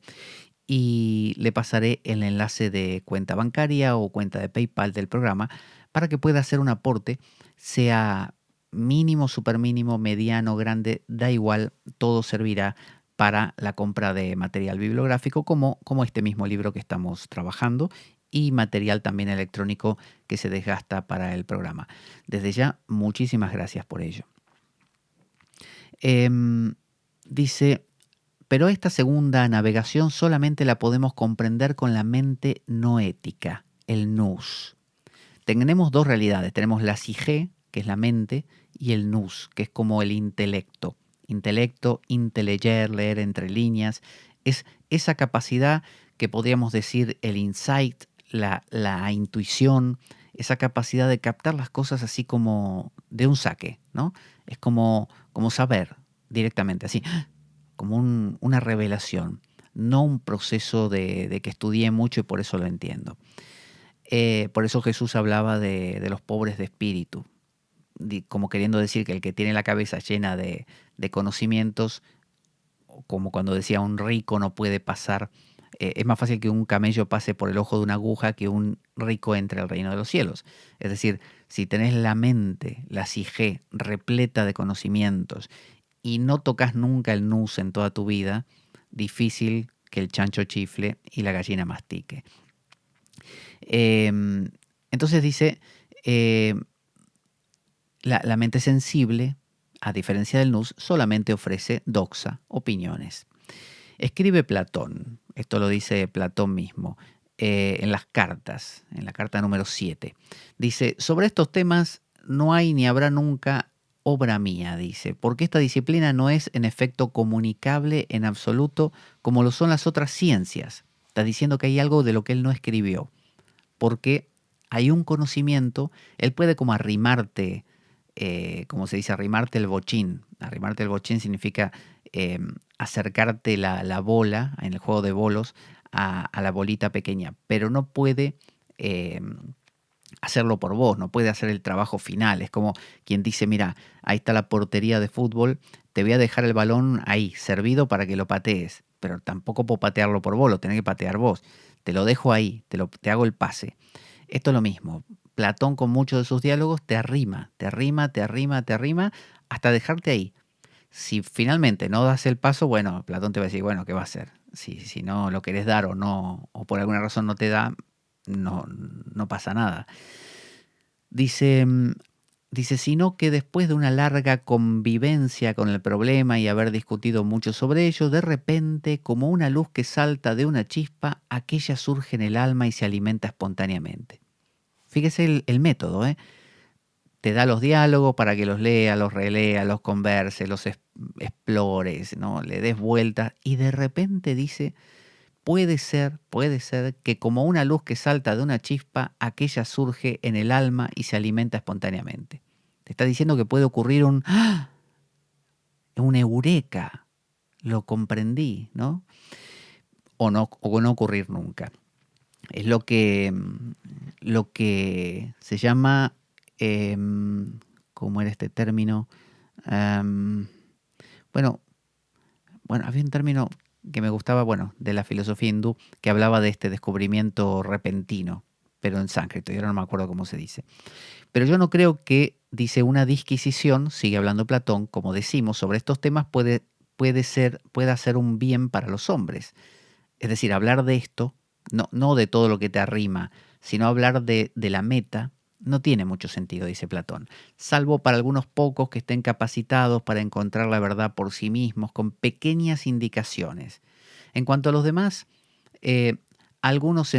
y le pasaré el enlace de cuenta bancaria o cuenta de PayPal del programa para que pueda hacer un aporte, sea mínimo, super mínimo, mediano, grande, da igual, todo servirá para la compra de material bibliográfico como este mismo libro que estamos trabajando y material también electrónico que se desgasta para el programa. Desde ya, muchísimas gracias por ello. Dice, pero esta segunda navegación solamente la podemos comprender con la mente no ética, el nous. Tenemos dos realidades, tenemos la psique, que es la mente, y el nous, que es como el intelecto. Intelecto, inteleger, leer entre líneas, es esa capacidad que podríamos decir el insight, la intuición, esa capacidad de captar las cosas así como de un saque, ¿no? Es como saber directamente, así, como una revelación, no un proceso de que estudié mucho y por eso lo entiendo. Por eso Jesús hablaba de los pobres de espíritu, como queriendo decir que el que tiene la cabeza llena de conocimientos, como cuando decía un rico no puede pasar, es más fácil que un camello pase por el ojo de una aguja que un rico entre al reino de los cielos. Es decir, si tenés la mente, la psique, repleta de conocimientos y no tocas nunca el nous en toda tu vida, difícil que el chancho chifle y la gallina mastique. Entonces dice, la mente sensible, a diferencia del nous, solamente ofrece doxa, opiniones. Escribe Platón, esto lo dice Platón mismo, en las cartas, en la carta número 7. Dice, sobre estos temas no hay ni habrá nunca obra mía, dice, porque esta disciplina no es en efecto comunicable en absoluto como lo son las otras ciencias. Está diciendo que hay algo de lo que él no escribió, porque hay un conocimiento, él puede como arrimarte, como se dice, arrimarte el bochín. Arrimarte el bochín significa acercarte la bola, en el juego de bolos, a la bolita pequeña, pero no puede hacerlo por vos, no puede hacer el trabajo final. Es como quien dice, mira, ahí está la portería de fútbol, te voy a dejar el balón ahí, servido para que lo patees, pero tampoco puedo patearlo por vos, lo tenés que patear vos. Te lo dejo ahí, te hago el pase. Esto es lo mismo. Platón con muchos de sus diálogos te arrima, hasta dejarte ahí. Si finalmente no das el paso, bueno, Platón te va a decir, bueno, ¿qué va a hacer? Si no lo querés dar o no, o por alguna razón no te da, no pasa nada. Dice, sino que después de una larga convivencia con el problema y haber discutido mucho sobre ello, de repente, como una luz que salta de una chispa, aquella surge en el alma y se alimenta espontáneamente. Fíjese el método, ¿eh? Te da los diálogos para que los lea, los relea, los converse, los explores, ¿no? Le des vueltas y de repente dice, puede ser que como una luz que salta de una chispa, aquella surge en el alma y se alimenta espontáneamente. Te está diciendo que puede ocurrir un eureka, lo comprendí, ¿no? O no ocurrir nunca. Es lo que se llama, ¿cómo era este término? Bueno, había un término que me gustaba, de la filosofía hindú, que hablaba de este descubrimiento repentino, pero en sánscrito, y ahora no me acuerdo cómo se dice. Pero yo no creo que, dice, una disquisición, sigue hablando Platón, como decimos, sobre estos temas pueda ser un bien para los hombres. Es decir, hablar de esto, no de todo lo que te arrima, sino hablar de la meta, no tiene mucho sentido, dice Platón, salvo para algunos pocos que estén capacitados para encontrar la verdad por sí mismos, con pequeñas indicaciones. En cuanto a los demás, eh, algunos se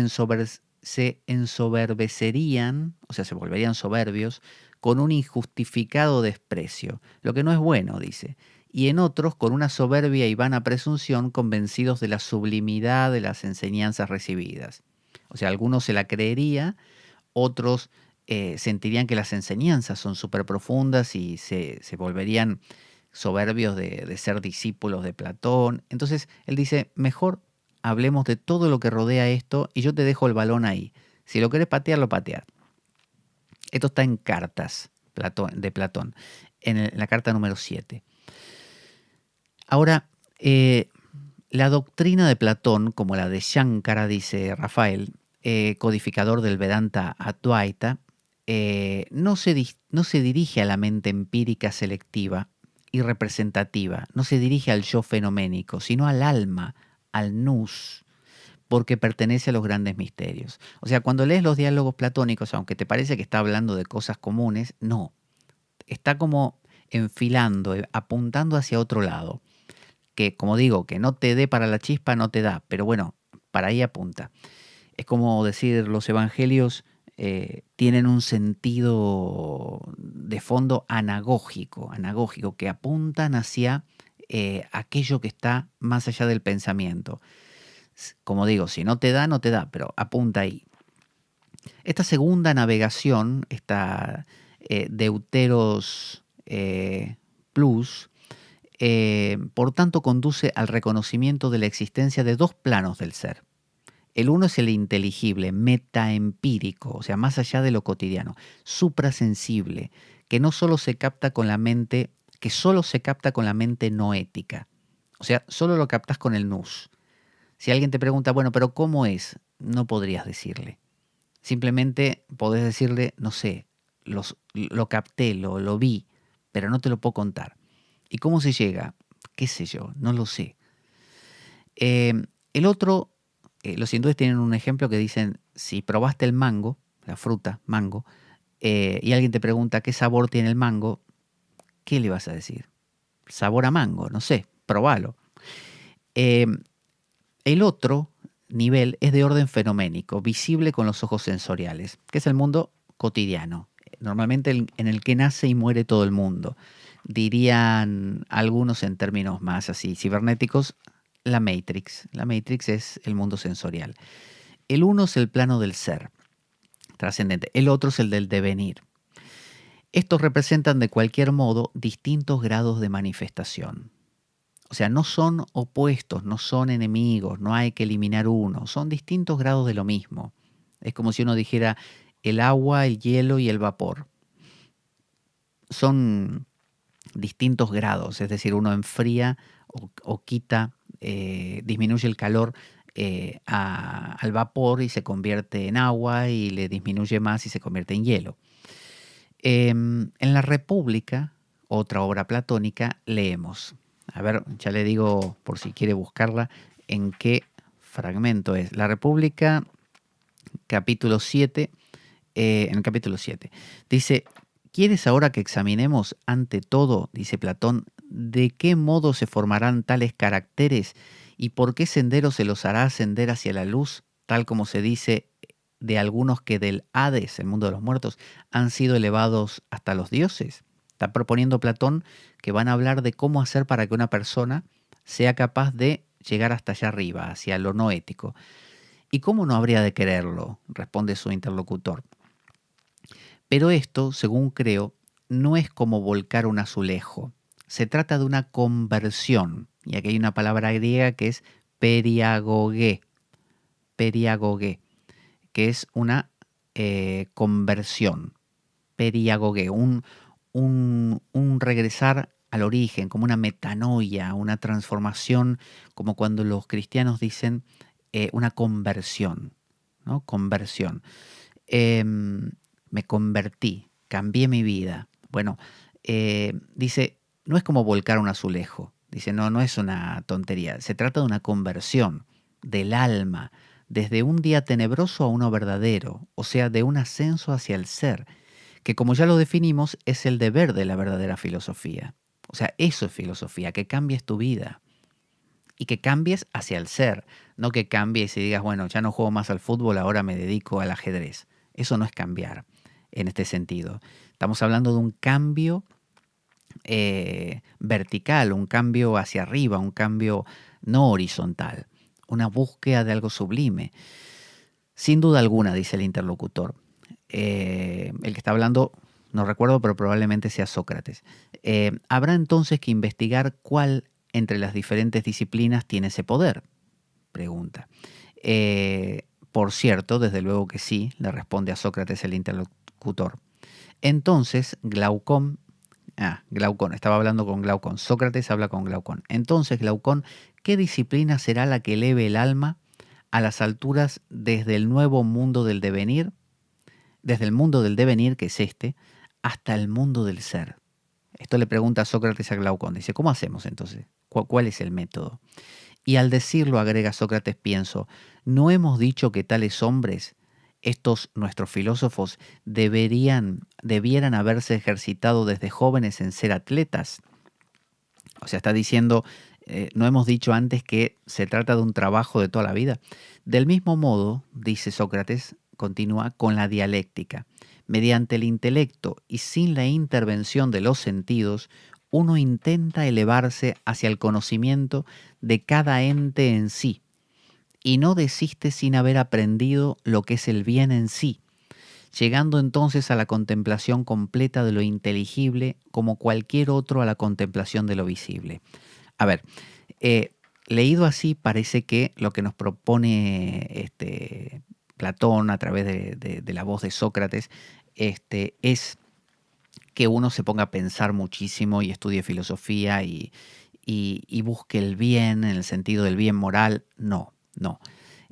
ensoberbecerían, o sea, se volverían soberbios, con un injustificado desprecio, lo que no es bueno, dice, y en otros con una soberbia y vana presunción, convencidos de la sublimidad de las enseñanzas recibidas. O sea, algunos se la creería, otros sentirían que las enseñanzas son súper profundas y se volverían soberbios de ser discípulos de Platón. Entonces, él dice, mejor hablemos de todo lo que rodea esto y yo te dejo el balón ahí. Si lo querés patear, lo pateás. Esto está en Cartas de Platón, en la carta número 7. Ahora, la doctrina de Platón, como la de Shankara, dice Rafael, codificador del Vedanta Advaita, no se dirige a la mente empírica selectiva y representativa, no se dirige al yo fenoménico, sino al alma, al nous, porque pertenece a los grandes misterios. O sea, cuando lees los diálogos platónicos, aunque te parece que está hablando de cosas comunes, no, está como enfilando, apuntando hacia otro lado, que como digo, que no te dé para la chispa, no te da, pero bueno, para ahí apunta. Es como decir, los evangelios tienen un sentido de fondo anagógico, que apuntan hacia aquello que está más allá del pensamiento. Como digo, si no te da, no te da, pero apunta ahí. Esta segunda navegación, esta Deuteros Plus, por tanto conduce al reconocimiento de la existencia de dos planos del ser. El uno es el inteligible, metaempírico, o sea, más allá de lo cotidiano, suprasensible, que no solo se capta con la mente, que solo se capta con la mente noética. O sea, solo lo captas con el nous. Si alguien te pregunta, bueno, pero ¿cómo es? No podrías decirle. Simplemente podés decirle, no sé, lo capté, lo vi, pero no te lo puedo contar. ¿Y cómo se llega? ¿Qué sé yo? No lo sé. El otro, los hindúes tienen un ejemplo que dicen, si probaste el mango, la fruta, mango, y alguien te pregunta qué sabor tiene el mango, ¿qué le vas a decir? Sabor a mango, no sé, probalo. Eh, el otro nivel es de orden fenoménico, visible con los ojos sensoriales, que es el mundo cotidiano, normalmente en el que nace y muere todo el mundo. Dirían algunos en términos más así cibernéticos, la Matrix. La Matrix es el mundo sensorial. El uno es el plano del ser, trascendente. El otro es el del devenir. Estos representan de cualquier modo distintos grados de manifestación. O sea, no son opuestos, no son enemigos, no hay que eliminar uno, son distintos grados de lo mismo. Es como si uno dijera el agua, el hielo y el vapor. Son distintos grados, es decir, uno enfría o quita, disminuye el calor al vapor y se convierte en agua y le disminuye más y se convierte en hielo. En la República, otra obra platónica, leemos. A ver, ya le digo por si quiere buscarla, en qué fragmento es. La República, capítulo 7, en el capítulo 7. Dice, ¿quieres ahora que examinemos ante todo, dice Platón, de qué modo se formarán tales caracteres y por qué sendero se los hará ascender hacia la luz, tal como se dice de algunos que del Hades, el mundo de los muertos, han sido elevados hasta los dioses? Está proponiendo Platón que van a hablar de cómo hacer para que una persona sea capaz de llegar hasta allá arriba, hacia lo no ético. ¿Y cómo no habría de quererlo?, responde su interlocutor. Pero esto, según creo, no es como volcar un azulejo. Se trata de una conversión. Y aquí hay una palabra griega que es periagoge, que es una conversión. Periagoge, un regresar al origen, como una metanoia, una transformación, como cuando los cristianos dicen una conversión, ¿no? Conversión. Me convertí, cambié mi vida. Bueno, dice, no es como volcar un azulejo. Dice, no es una tontería. Se trata de una conversión. del alma, desde un día tenebroso a uno verdadero, o sea, de un ascenso hacia el ser, que como ya lo definimos, es el deber de la verdadera filosofía. O sea, eso es filosofía, que cambies tu vida y que cambies hacia el ser, no que cambies y digas, bueno, ya no juego más al fútbol, ahora me dedico al ajedrez. Eso no es cambiar en este sentido. Estamos hablando de un cambio vertical, un cambio hacia arriba, un cambio no horizontal, una búsqueda de algo sublime. Sin duda alguna, dice el interlocutor. El que está hablando, no recuerdo, pero probablemente sea Sócrates. Habrá entonces que investigar cuál entre las diferentes disciplinas tiene ese poder, pregunta. Por cierto, desde luego que sí, le responde a Sócrates el interlocutor. Entonces, Glaucón, estaba hablando con Glaucón, Sócrates habla con Glaucón. Entonces, Glaucón, ¿qué disciplina será la que eleve el alma a las alturas desde el nuevo mundo del devenir, desde el mundo del devenir, que es este, hasta el mundo del ser? Esto le pregunta Sócrates a Glaucón. Dice, ¿cómo hacemos entonces? ¿Cuál es el método? Y al decirlo, agrega Sócrates, pienso, ¿no hemos dicho que tales hombres, estos nuestros filósofos, debieran haberse ejercitado desde jóvenes en ser atletas? O sea, está diciendo, ¿no hemos dicho antes que se trata de un trabajo de toda la vida? Del mismo modo, dice Sócrates, continúa con la dialéctica. Mediante el intelecto y sin la intervención de los sentidos, uno intenta elevarse hacia el conocimiento de cada ente en sí, y no desiste sin haber aprendido lo que es el bien en sí, llegando entonces a la contemplación completa de lo inteligible como cualquier otro a la contemplación de lo visible. A ver, leído así parece que lo que nos propone Platón a través de la voz de Sócrates es que uno se ponga a pensar muchísimo y estudie filosofía y busque el bien en el sentido del bien moral. No, no.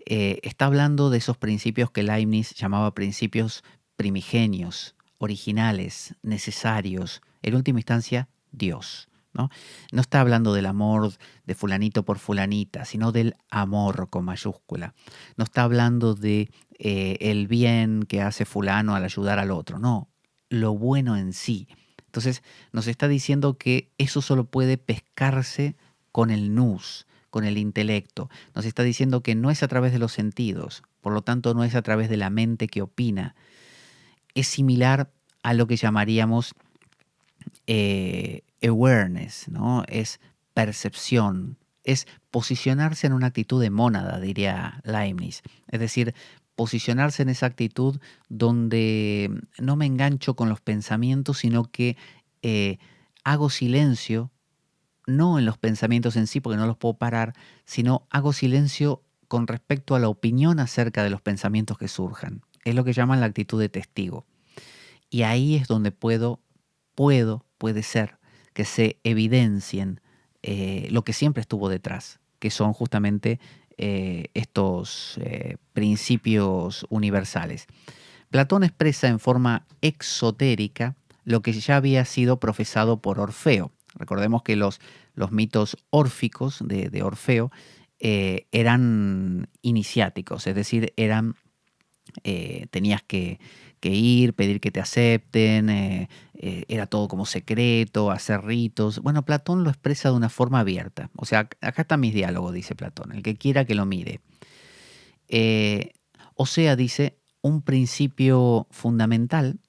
Está hablando de esos principios que Leibniz llamaba principios primigenios, originales, necesarios, en última instancia, Dios. ¿No? No está hablando del amor de fulanito por fulanita, sino del amor con mayúscula. No está hablando de el bien que hace fulano al ayudar al otro, no, lo bueno en sí. Entonces nos está diciendo que eso solo puede pescarse con el nous, con el intelecto. Nos está diciendo que no es a través de los sentidos, por lo tanto no es a través de la mente que opina. Es similar a lo que llamaríamos awareness, ¿no? Es percepción, es posicionarse en una actitud de mónada, diría Leibniz. Es decir, posicionarse en esa actitud donde no me engancho con los pensamientos, sino que hago silencio, no en los pensamientos en sí, porque no los puedo parar, sino hago silencio con respecto a la opinión acerca de los pensamientos que surjan. Es lo que llaman la actitud de testigo. Y ahí es donde puede ser que se evidencien lo que siempre estuvo detrás, que son justamente estos principios universales. Platón expresa en forma exotérica lo que ya había sido profesado por Orfeo. Recordemos que los mitos órficos de Orfeo eran iniciáticos, es decir, tenías que ir, pedir que te acepten, era todo como secreto, hacer ritos. Bueno, Platón lo expresa de una forma abierta. O sea, acá están mis diálogos, dice Platón, el que quiera que lo mire. O sea, dice, un principio fundamental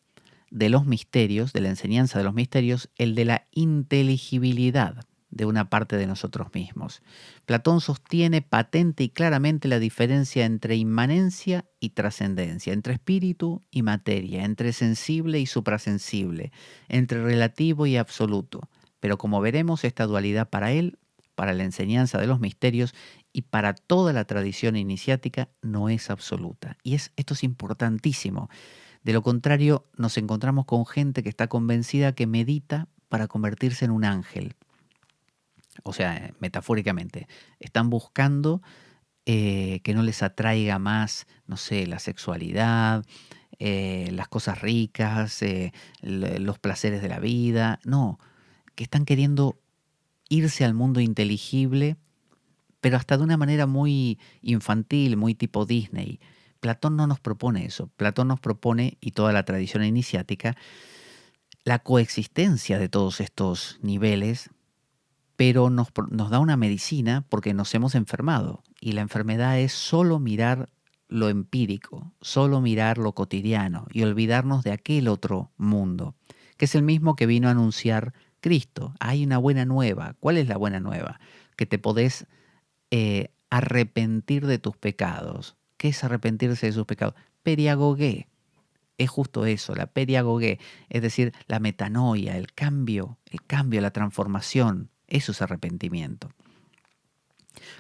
de los misterios, de la enseñanza de los misterios, el de la inteligibilidad de una parte de nosotros mismos. Platón sostiene patente y claramente la diferencia entre inmanencia y trascendencia, entre espíritu y materia, entre sensible y suprasensible, entre relativo y absoluto. Pero como veremos, esta dualidad para él, para la enseñanza de los misterios y para toda la tradición iniciática no es absoluta. Y esto es importantísimo. De lo contrario, nos encontramos con gente que está convencida que medita para convertirse en un ángel. O sea, metafóricamente, están buscando que no les atraiga más, no sé, la sexualidad, las cosas ricas, los placeres de la vida. No, que están queriendo irse al mundo inteligible pero hasta de una manera muy infantil, muy tipo Disney. Platón no nos propone eso. Platón nos propone, y toda la tradición iniciática, la coexistencia de todos estos niveles, pero nos da una medicina porque nos hemos enfermado. Y la enfermedad es solo mirar lo empírico, solo mirar lo cotidiano y olvidarnos de aquel otro mundo, que es el mismo que vino a anunciar Cristo. Hay una buena nueva. ¿Cuál es la buena nueva? Que te podés arrepentir de tus pecados. ¿Qué es arrepentirse de sus pecados? Periagogué. Es justo eso, la periagogué, es decir, la metanoia, el cambio, la transformación. Eso es arrepentimiento.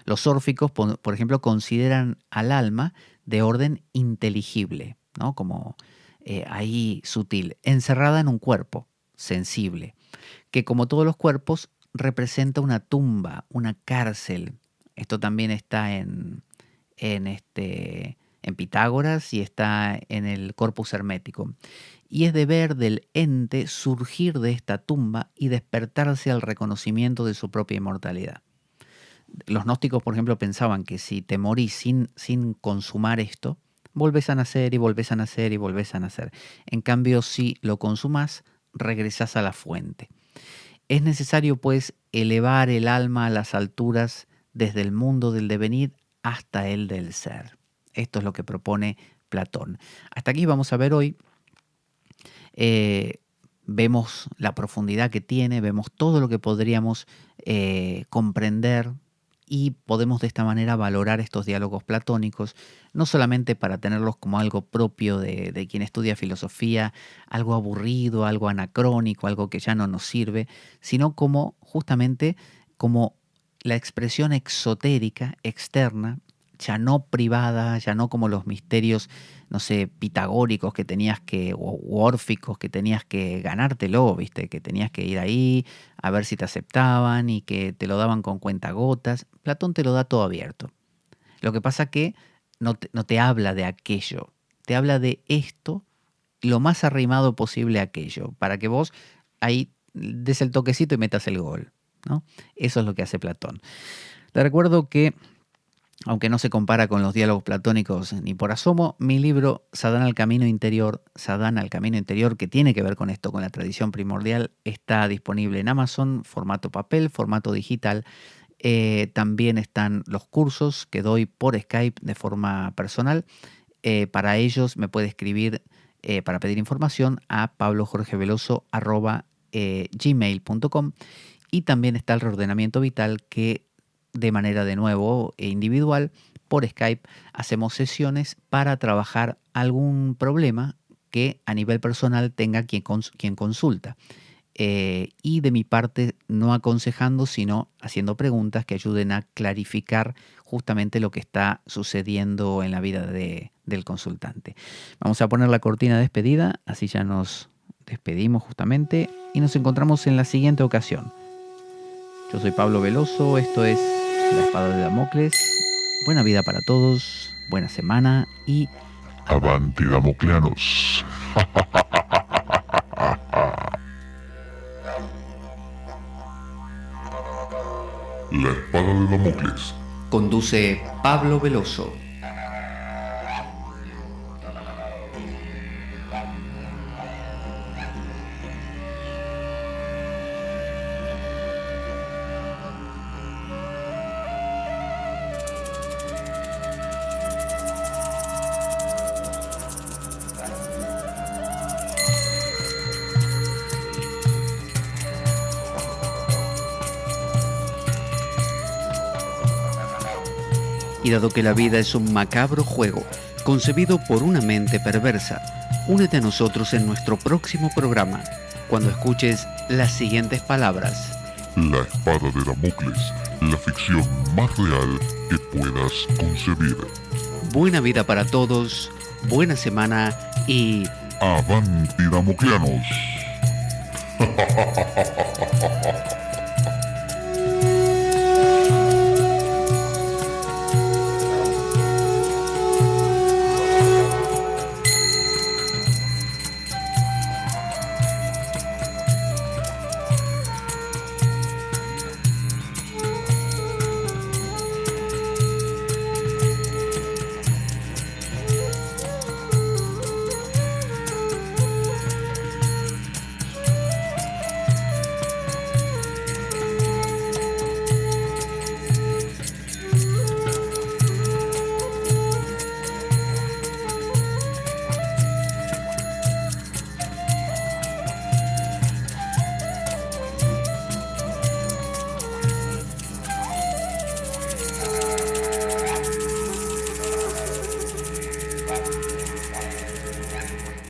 Los órficos, por ejemplo, consideran al alma de orden inteligible, ¿no? Como ahí sutil, encerrada en un cuerpo sensible, que como todos los cuerpos representa una tumba, una cárcel. Esto también está en Pitágoras y está en el Corpus Hermético. Y es deber del ente surgir de esta tumba y despertarse al reconocimiento de su propia inmortalidad. Los gnósticos, por ejemplo, pensaban que si te morís sin consumar esto, volvés a nacer y volvés a nacer y volvés a nacer. En cambio, si lo consumás, regresás a la fuente. Es necesario, pues, elevar el alma a las alturas desde el mundo del devenir hasta el del ser. Esto es lo que propone Platón. Hasta aquí vamos a ver hoy. Vemos la profundidad que tiene, vemos todo lo que podríamos comprender y podemos de esta manera valorar estos diálogos platónicos, no solamente para tenerlos como algo propio de quien estudia filosofía, algo aburrido, algo anacrónico, algo que ya no nos sirve, sino como justamente como la expresión exotérica, externa, ya no privada, ya no como los misterios, no sé, pitagóricos que tenías que, o órficos que tenías que ganártelo, ¿viste? Que tenías que ir ahí a ver si te aceptaban y que te lo daban con cuentagotas. Platón te lo da todo abierto. Lo que pasa que no te habla de aquello, te habla de esto, lo más arrimado posible a aquello, para que vos ahí des el toquecito y metas el gol, ¿no? Eso es lo que hace Platón. Te recuerdo que, aunque no se compara con los diálogos platónicos ni por asomo, mi libro Sadhana al Camino Interior, que tiene que ver con esto, con la tradición primordial, está disponible en Amazon, formato papel, formato digital. También están los cursos que doy por Skype de forma personal. Para ellos me puede escribir para pedir información a pablojorgeveloso@gmail.com. Y también está el reordenamiento vital, que de manera de nuevo e individual por Skype hacemos sesiones para trabajar algún problema que a nivel personal tenga quien consulta. Y de mi parte no aconsejando, sino haciendo preguntas que ayuden a clarificar justamente lo que está sucediendo en la vida del consultante. Vamos a poner la cortina de despedida, así ya nos despedimos justamente y nos encontramos en la siguiente ocasión. Yo soy Pablo Veloso, esto es La Espada de Damocles. Buena vida para todos, buena semana y Avanti Damocleanos. La Espada de Damocles. Conduce Pablo Veloso. Y dado que la vida es un macabro juego concebido por una mente perversa, únete a nosotros en nuestro próximo programa, cuando escuches las siguientes palabras. La Espada de Damocles, la ficción más real que puedas concebir. Buena vida para todos, buena semana y... Avanti Damocleanos.